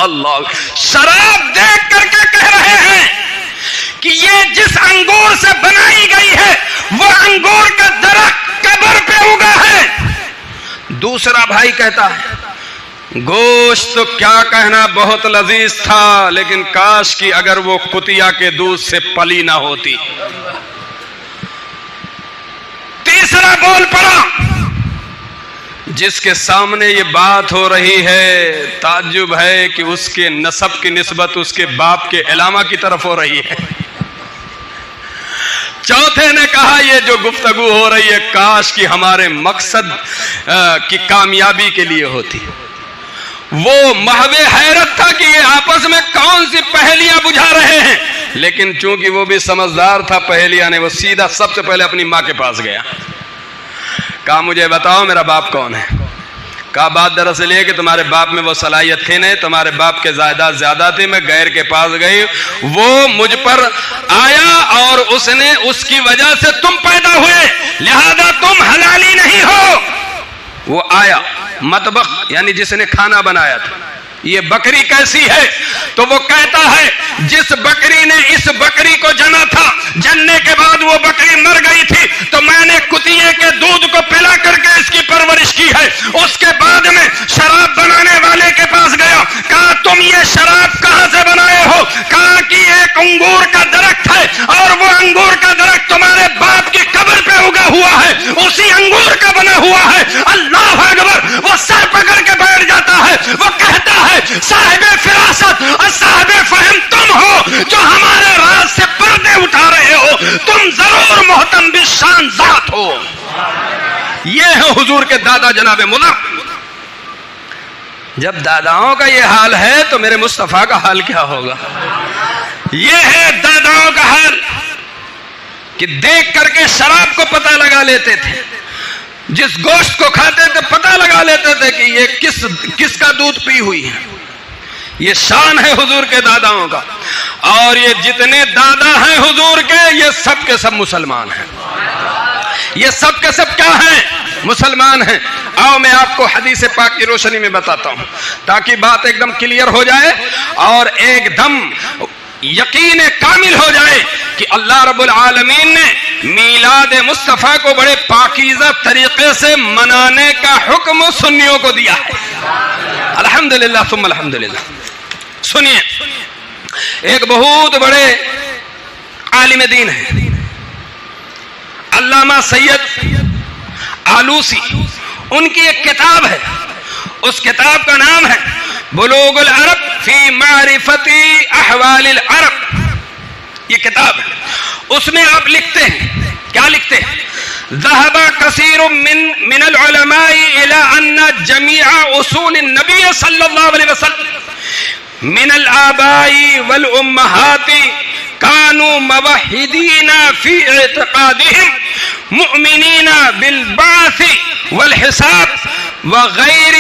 اللہ، شراب دیکھ کر کے کہہ رہے ہیں کہ یہ جس انگور سے بنائی گئی ہے وہ انگور کا درخت قبر پہ اگا ہے۔ دوسرا بھائی کہتا ہے گوشت تو کیا کہنا بہت لذیذ تھا، لیکن کاش کی اگر وہ کتیا کے دودھ سے پلی نہ ہوتی۔ تیسرا بول پڑا جس کے سامنے یہ بات ہو رہی ہے تعجب ہے کہ اس کے نسب کی نسبت اس کے باپ کے علامہ کی طرف ہو رہی ہے۔ چوتھے نے کہا یہ جو گفتگو ہو رہی ہے کاش کی ہمارے مقصد کی کامیابی کے لیے ہوتی۔ وہ محو حیرت تھا کہ یہ آپس میں کون سی پہیلیاں بجھا رہے ہیں، لیکن چونکہ وہ بھی سمجھدار تھا پہیلیاں نے، وہ سیدھا سب سے پہلے اپنی ماں کے پاس گیا، کہا مجھے بتاؤ میرا باپ کون ہے؟ کہا بات دراصل یہ کہ تمہارے باپ میں وہ صلاحیت تھی نہیں، تمہارے باپ کے جائیداد زیادہ تھی، میں غیر کے پاس گئی، وہ مجھ پر آیا اور اس نے اس کی وجہ سے تم پیدا ہوئے، لہذا تم حلالی نہیں ہو۔ وہ آیا مطبخ یعنی جس نے کھانا بنایا تھا، یہ بکری کیسی ہے؟ تو وہ کہتا ہے جس بکری نے اس بکری کو جنا تھا، جننے کے بعد وہ بکری مر گئی تھی تو میں نے کتیے کے دودھ کو پلا کر کے اس کی پرورش کی ہے۔ اس کے بعد میں شراب بنانے والے کے پاس گیا، کہا تم یہ شراب کہاں سے بنائے ہو؟ کہا کہ ایک انگور کا درخت ہے اور وہ انگور کا درخت تمہارے باپ کی قبر پہ اگا ہوا ہے، اسی انگور کا بنا ہوا ہے۔ اللہ اکبر! وہ سر پکڑ کے بیٹھ جاتا ہے، وہ کہتا ہے صاحب فراست اور صاحب فہم تم ہو جو ہمارے راز سے پردے اٹھا رہے ہو، تم ضرور محتم بالشان ذات ہو۔ یہ ہے حضور کے دادا جناب مضر۔ جب داداؤں کا یہ حال ہے تو میرے مصطفیٰ کا حال کیا ہوگا؟ یہ ہے داداؤں کا حال کہ دیکھ کر کے شراب کو پتہ لگا لیتے تھے، جس گوشت کو کھاتے تھے پتہ لگا لیتے تھے کہ یہ کس کا دودھ پی ہوئی ہے۔ یہ شان ہے حضور کے داداؤں کا، اور یہ جتنے دادا ہیں حضور کے، یہ سب کے سب مسلمان ہیں، یہ سب کے سب کیا ہیں؟ مسلمان ہیں۔ آؤ میں آپ کو حدیث پاک کی روشنی میں بتاتا ہوں تاکہ بات ایک دم کلیئر ہو جائے اور ایک دم یقین کامل ہو جائے کہ اللہ رب العالمین نے میلاد مصطفیٰ کو بڑے پاکیزہ طریقے سے منانے کا حکم سنیوں کو دیا ہے۔ الحمدللہ ثم الحمدللہ۔ سنیے، ایک بہت بڑے عالم دین ہے علامہ سید آلوسی، ان کی ایک کتاب ہے، اس کتاب کا نام ہے بلوغ العرب فی معرفت احوال العرب۔ یہ کتاب ہے، اس میں آپ لکھتے ہیں، کیا لکھتے ہیں؟ ذهب كثير من العلماء الى ان جميع اصول النبي صلى الله عليه وسلم من الآباء والامهات كانوا موحدين في اعتقادهم مؤمنين بالبعث والحساب وغير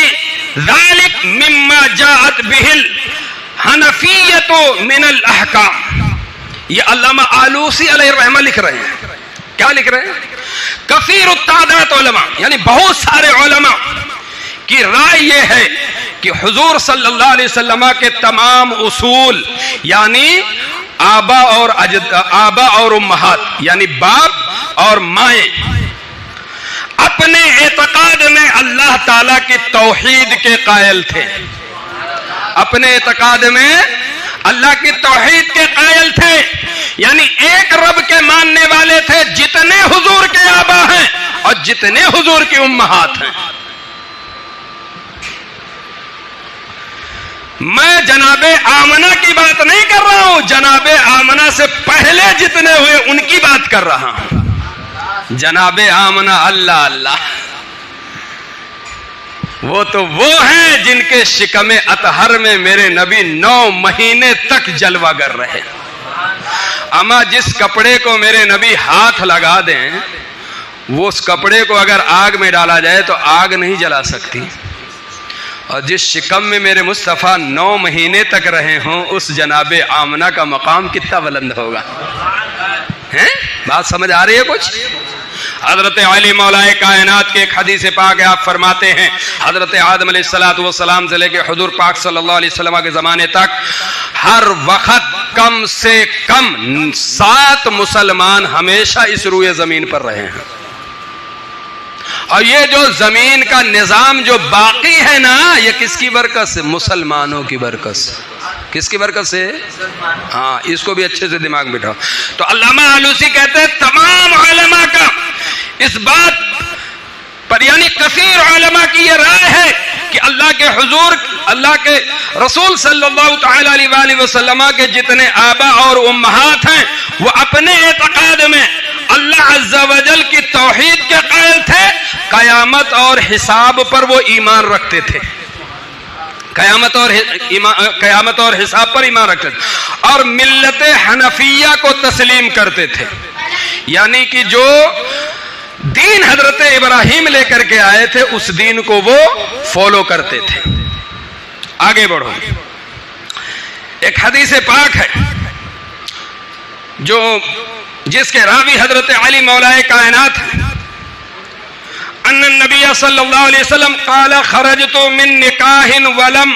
ذلك مما جاءت به الحنفية من الاحکام۔ یہ علامہ آلوسی علیہ الرحمہ لکھ رہے ہیں، کیا لکھ رہے ہیں؟ کثیر التعداد علماء یعنی بہت سارے علماء کی رائے یہ ہے کہ حضور صلی اللہ علیہ وسلم کے تمام اصول یعنی آبا اور امہات یعنی باپ اور مائیں اپنے اعتقاد میں اللہ تعالیٰ کی توحید کے قائل تھے، اپنے اعتقاد میں اللہ کی توحید کے قائل تھے، یعنی ایک رب کے ماننے والے تھے جتنے حضور کے آبا ہیں اور جتنے حضور کی امہات ہیں۔ میں جناب آمنہ کی بات نہیں کر رہا ہوں، جناب آمنہ سے پہلے جتنے ہوئے ان کی بات کر رہا ہوں۔ جناب آمنہ اللہ اللہ، وہ تو وہ ہیں جن کے شکم اطہر میں میرے نبی 9 مہینے تک جلوہ گر رہے۔ اما جس کپڑے کو میرے نبی ہاتھ لگا دیں وہ اس کپڑے کو اگر آگ میں ڈالا جائے تو آگ نہیں جلا سکتی، اور جس شکم میں میرے مصطفیٰ 9 مہینے تک رہے ہوں اس جناب آمنہ کا مقام کتنا بلند ہوگا؟ ہیں بات سمجھ آ رہی ہے کچھ؟ حضرت علی مولا کائنات کے ایک حدیث پاک ہے، آپ فرماتے ہیں حضرت آدم علیہ السلام سے لے کے حضور پاک صلی اللہ علیہ وسلم کے زمانے تک ہر وقت کم سے کم 7 مسلمان ہمیشہ اس روئے زمین پر رہے ہیں، اور یہ جو زمین کا نظام جو باقی ہے نا، یہ کس کی برکت سے؟ مسلمانوں کی برکت سے۔ کس کی برکت سے؟ ہاں، اس کو بھی اچھے سے دماغ بٹھاؤ۔ تو علامہ آلوسی کہتے ہیں تمام علماء کا اس بات پر یعنی کثیر علماء کی یہ رائے ہے کہ اللہ کے حضور، اللہ کے رسول صلی اللہ تعالی علیہ وآلہ وسلم کے جتنے آبا اور امہات ہیں وہ اپنے اعتقاد میں اللہ عز و جل کی توحید کے قائل تھے، قیامت اور حساب پر وہ ایمان رکھتے تھے، قیامت اور حساب پر ایمان رکھتے تھے، اور ملت حنفیہ کو تسلیم کرتے تھے، یعنی کہ جو دین حضرت ابراہیم لے کر کے آئے تھے، اس دین کو وہ فالو کرتے تھے۔ آگے بڑھو، ایک حدیث پاک ہے جس کے راوی حضرت علی مولا کائنات ہیں، ان النبی صلی اللہ علیہ وسلم قال خرجت من نکاح ولم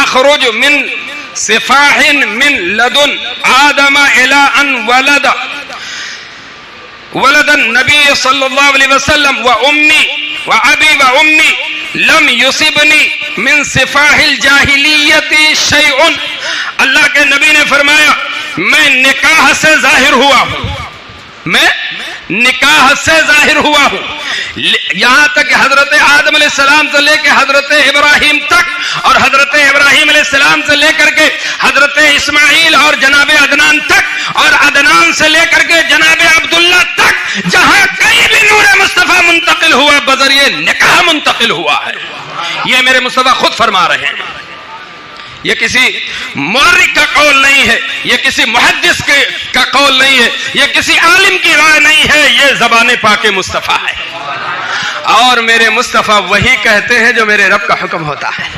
اخرج من سفاح من لدن آدم الى ان ولد النبی صلی اللہ علیہ وسلم وابی وامی لم یصبنی من سفاح الجاہلیت شیء۔ اللہ کے نبی نے فرمایا میں نکاح سے ظاہر ہوا ہوں، میں نکاح سے ظاہر ہوا ہوں، یہاں تک کہ حضرت آدم علیہ السلام سے لے کے حضرت ابراہیم تک، اور حضرت ابراہیم علیہ السلام سے لے کر کے حضرت اسماعیل اور جناب عدنان تک، اور عدنان سے لے کر کے جناب عبداللہ تک، جہاں کہیں بھی نور مصطفیٰ منتقل ہوا بذریعہ نکاح منتقل ہوا ہے۔ یہ میرے مصطفیٰ خود فرما رہے ہیں، یہ کسی مورخ کا قول نہیں ہے، یہ کسی محدث کا قول نہیں ہے، یہ کسی عالم کی رائے نہیں ہے، یہ زبان پاک مصطفیٰ ہے، اور میرے مصطفیٰ وہی کہتے ہیں جو میرے رب کا حکم ہوتا ہے۔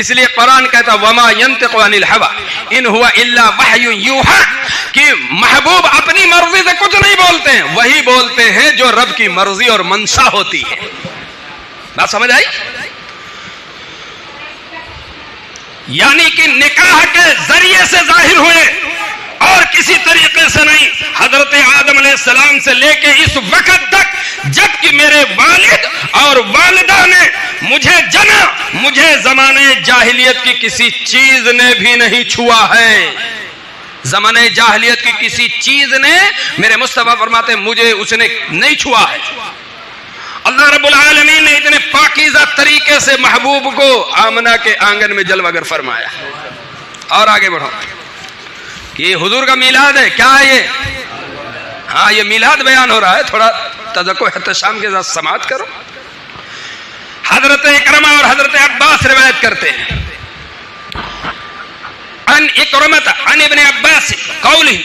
اس لیے قرآن کہتا وما ينطق عن الهوى ان هو الا وحی یوحی، کہ محبوب اپنی مرضی سے کچھ نہیں بولتے ہیں، وہی بولتے ہیں جو رب کی مرضی اور منشا ہوتی ہے۔ بات سمجھ آئی؟ یعنی کہ نکاح کے ذریعے سے ظاہر ہوئے اور کسی طریقے سے نہیں۔ حضرت آدم علیہ السلام سے لے کے اس وقت تک جب کہ میرے والد اور والدہ نے مجھے جنا، مجھے زمانے جاہلیت کی کسی چیز نے بھی نہیں چھوا ہے، زمانے جاہلیت کی کسی چیز نے، میرے مصطفیٰ فرماتے ہیں مجھے اس نے نہیں چھوا ہے۔ اللہ رب العالمین نے اتنے پاکیزہ طریقے سے محبوب کو آمنہ کے آنگن میں جلوہ گر فرمایا۔ اور آگے بڑھو کہ یہ حضور کا میلاد ہے، کیا ہے یہ؟ ہاں یہ میلاد بیان ہو رہا ہے، تھوڑا تذکر احتشام کے ساتھ سماعت کرو۔ حضرت اکرمہ اور حضرت عباس روایت کرتے ہیں، عن اکرمۃ عن ابن عباس قوله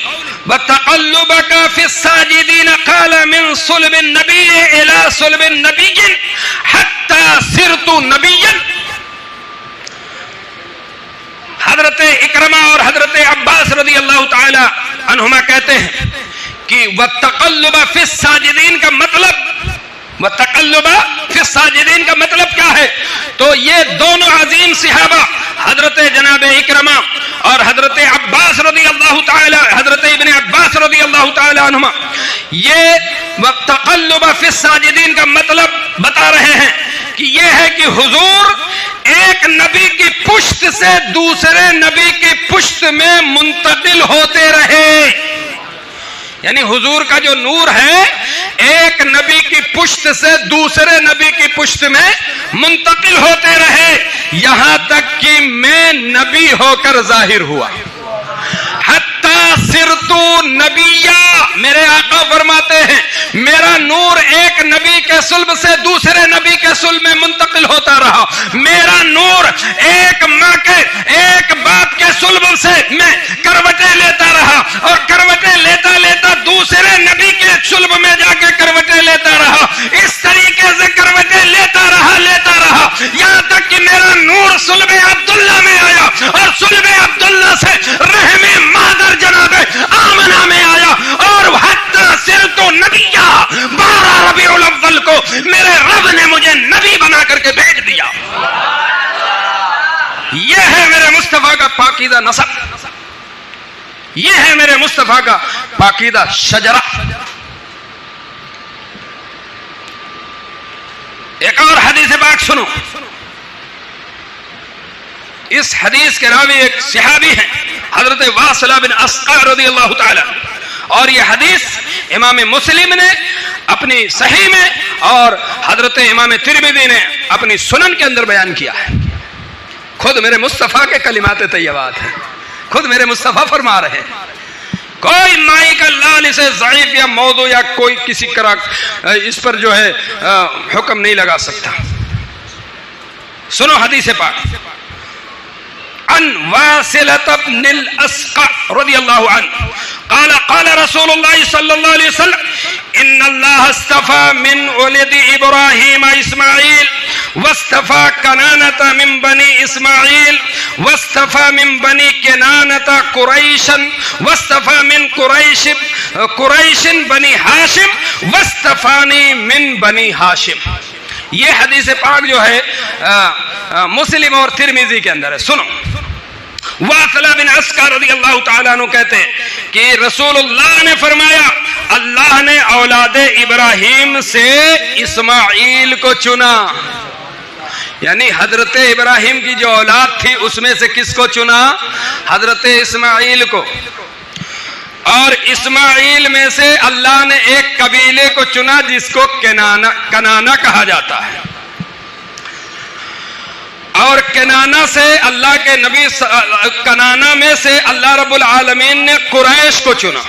وتقلبك في الساجدين قال من صلب النبي الى صلب النبي حتى صرت نبيا۔ حضرت اکرمہ اور حضرت عباس رضی اللہ تعالی عنہما کہتے ہیں کہ وتقلب في الساجدين کا مطلب، وتقلب فی الساجدین کا مطلب کیا ہے؟ تو یہ دونوں عظیم صحابہ حضرت جناب اکرمہ اور حضرت عباس رضی اللہ تعالی، حضرت ابن عباس رضی اللہ تعالی عنہما، یہ وتقلب فی الساجدین کا مطلب بتا رہے ہیں کہ یہ ہے کہ حضور ایک نبی کی پشت سے دوسرے نبی کی پشت میں منتقل ہوتے رہے، یعنی حضور کا جو نور ہے ایک نبی کی پشت سے دوسرے نبی کی پشت میں منتقل ہوتے رہے، یہاں تک کہ میں نبی ہو کر ظاہر ہوا۔ حتی صرتو نبیہ، میرے آقا فرماتے ہیں میرا نور ایک نبی کے صلب سے دوسرے نبی کے صلب میں منتقل ہوتا رہا، میرا نور ایک ماں کے ایک باپ کے صلب سے میں کروٹیں لیتا رہا، اور کروٹیں لیتا لیتا دوسرے نبی کے صلب میں جا کے کروٹیں لیتا رہا، اس طریقے سے کروٹیں لیتا رہا یہاں تک کہ میرا نور صلب عبداللہ میں آیا، اور صلب عبداللہ سے رحم مادر جناب آمنہ میں آیا، اور حتی صرت نبیہ 12 ربیع الاول کو میرے رب نے مجھے نبی بنا کر کے بھیج دیا۔ یہ ہے میرے مصطفیٰ کا پاکیزہ نسب، یہ ہے میرے مصطفیٰ کا پاکیزہ شجرہ۔ ایک اور حدیث پاک سنو، اس حدیث کے راوی ایک صحابی ہیں حضرت واصلہ بن اسقع رضی اللہ تعالی، اور یہ حدیث امام مسلم نے اپنی صحیح میں اور حضرت امام ترمذی نے اپنی سنن کے اندر بیان کیا ہے۔ خود میرے مصطفیٰ کے کلمات طیبات ہیں، خود میرے مصطفیٰ فرما رہے ہیں، کوئی مائی کا لال اسے ضعیف یا موضوع یا کوئی کسی طرح اس پر جو ہے حکم نہیں لگا سکتا۔ سنو حدیث پاک، عن واصلة بن الأسقع رضي الله عنه قال قال رسول الله صلى الله عليه وسلم ان اللہ اصطفى من ولد ابراہیم اسماعیل واصطفى کنانۃ من بنی اسماعیل واصطفى من بنی کنانۃ قریشا واصطفى من قریش بنی ہاشم واصطفانی من بنی ہاشم. یہ حدیث پاک جو ہے مسلم اور ترمذی کے اندر ہے. سنو، واصلہ بن عسکر رضی اللہ تعالیٰ عنہ کہتے ہیں کہ رسول اللہ نے فرمایا اللہ نے اولاد ابراہیم سے اسماعیل کو چنا. یعنی حضرت ابراہیم کی جو اولاد تھی اس میں سے کس کو چنا؟ حضرت اسماعیل کو. اور اسماعیل میں سے اللہ نے ایک قبیلے کو چنا جس کو کنانا کہا جاتا ہے. اور کنانا سے اللہ کے نبی کنانا میں سے اللہ رب العالمین نے قریش کو چنا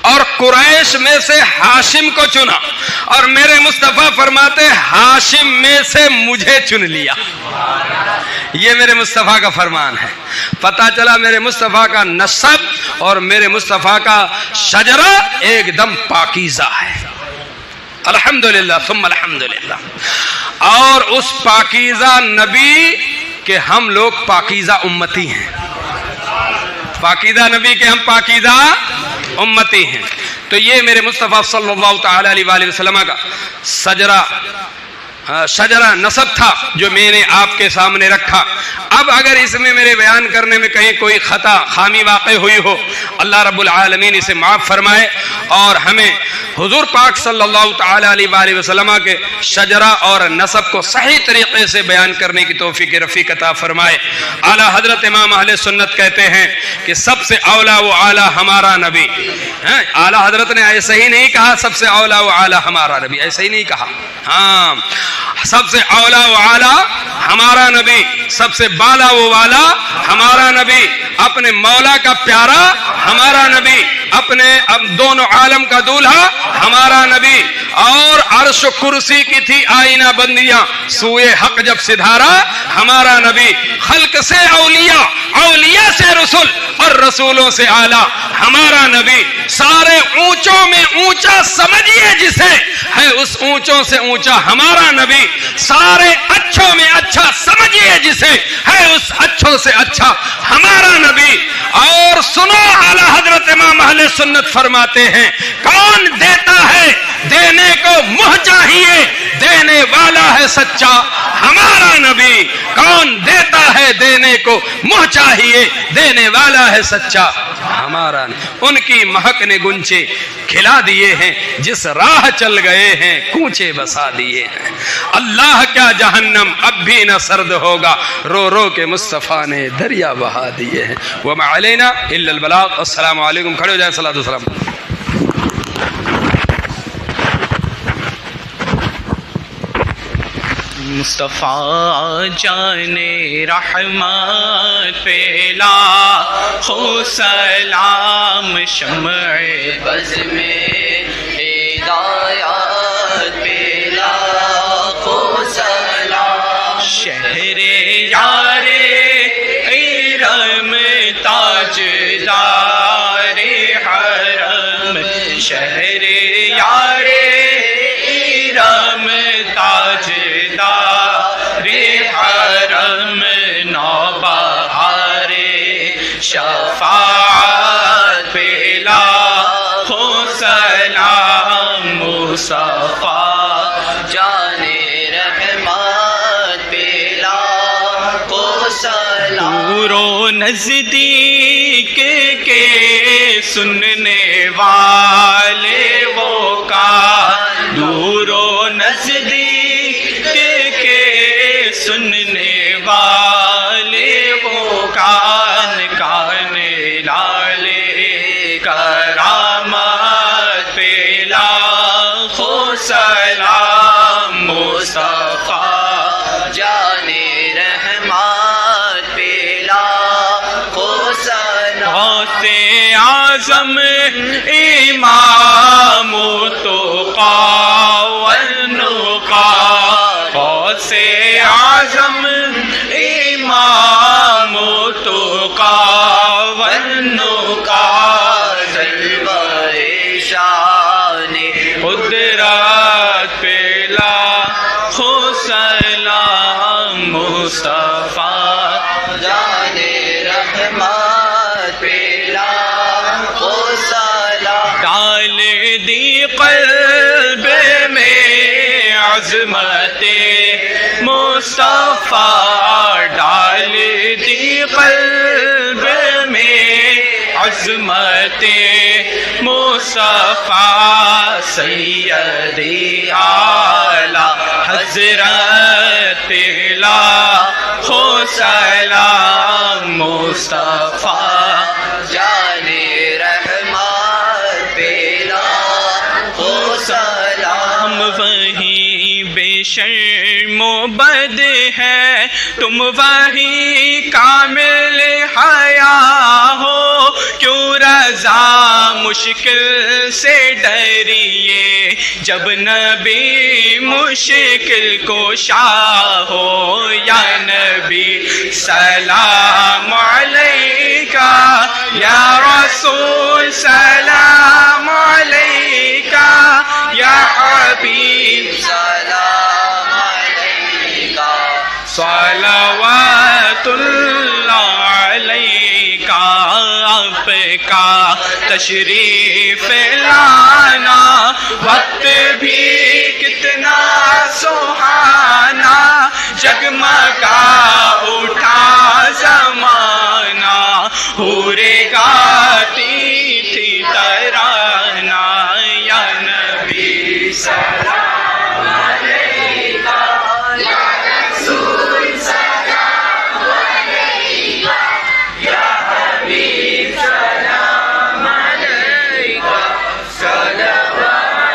اور قریش میں سے ہاشم کو چنا. اور میرے مصطفیٰ فرماتے ہاشم میں سے مجھے چن لیا. یہ میرے مصطفیٰ کا فرمان ہے. پتہ چلا میرے مصطفیٰ کا نسب اور میرے مصطفیٰ کا شجرہ ایک دم پاکیزہ ہے. الحمدللہ ثم الحمدللہ. اور اس پاکیزہ نبی کے ہم لوگ پاکیزہ امتی ہیں. پاکیزہ نبی کے ہم پاکیزہ امتی ہیں. تو یہ میرے مصطفیٰ صلی اللہ تعالی علیہ وآلہ وسلم کا شجرہ نسب تھا جو میں نے آپ کے سامنے رکھا. اب اگر اس میں میرے بیان کرنے میں کہیں کوئی خطا خامی واقع ہوئی ہو اللہ رب العالمین اسے معاف فرمائے اور ہمیں حضور پاک صلی اللہ تعالی علیہ وآلہ وسلم کے شجرہ اور نسب کو صحیح طریقے سے بیان کرنے کی توفیق رفیق عطا فرمائے. اعلیٰ حضرت امام اہل سنت کہتے ہیں کہ سب سے اولا و اعلیٰ ہمارا نبی. اعلیٰ حضرت نے ایسا ہی نہیں کہا سب سے اولا و اعلیٰ ہمارا نبی، ایسا ہی نہیں کہا. ہاں، سب سے اولا و اعلیٰ ہمارا نبی، سب سے بالا و والا ہمارا نبی، اپنے مولا کا پیارا ہمارا نبی، اپنے دونوں عالم کا دولہا ہمارا نبی. اور عرش و کرسی کی تھی آئینہ بندیاں سوئے حق جب سدھارا ہمارا نبی. خلق سے اولیاء، اولیاء سے رسول اور رسولوں سے اعلیٰ ہمارا نبی. سارے اونچوں میں اونچا سمجھیے جسے ہے اس اونچوں سے اونچا ہمارا نبی. سارے اچھوں میں اچھا سمجھیے جسے ہے اس اچھوں سے اچھا ہمارا نبی. اور سنو اعلیٰ حضرت امام اہل سنت فرماتے ہیں کون دیتا ہے دینے کو منہ چاہیے، دینے والا ہے سچا ہمارا نبی. کون دیتا ہے دینے کو منہ چاہیے، دینے والا ہے سچا ہمارا نبی. ان کی مہک نے گنچے کھلا دیے ہیں، جس راہ چل گئے ہیں کوچے بسا دیے ہیں. اللہ کیا جہنم اب بھی نہ سرد ہوگا، رو رو کے مصطفیٰ نے دریا بہا دیے ہیں. وما علینا الا البلاغ. السلام علیکم. کھڑے ہو جائیں. صلاۃ والسلام. مصطفیٰ جان رحمت پہ لاکھوں سلام، شمع بز میں ہدایت پہ لاکھوں سلام. شہر یار ارم تاجدار حرم، شہر یار ارم تاجدار حرم، نوبہار شفاعت پہ لاکھوں سلام. مصطفیٰ جان رحمت پہ لاکھوں سلام. دور و نزدیک کے سننے والے وہ کان، دور و نزدیک کے سننے والے وہ کان، کان لالے کرامت پہ لاکھوں سلام. مصطفیٰ جان رحمت پہ لاکھوں سلام. غوث اعظم امام التقیٰ والنقیٰ، غوث اعظم امام التقیٰ والنقیٰ، جلوہ شان سلام مصطفیٰ جان رحمت پہ لاکھوں سلام ڈال دی قلب میں عظمت مصطفیٰ ڈال دی قلب میں عظمت مصطفیٰ سیدی اعلی حضرت لاکھوں سلام مصطفیٰ جان رحمت پہ لاکھوں سلام ہم وہی بے شرم و بد ہے تم وہی کامل حیا ہو کیوں رضا مشکل سے ڈریے جب نبی مشکل کشا ہو یا نبی سلام علیکہ یا رسول سلام علیکہ یا حبیب سلام علیکہ صلوات اللہ علیکہ آپ کا تشریف لانا وقت بھی کتنا سہانا جگمگا اٹھا زمانہ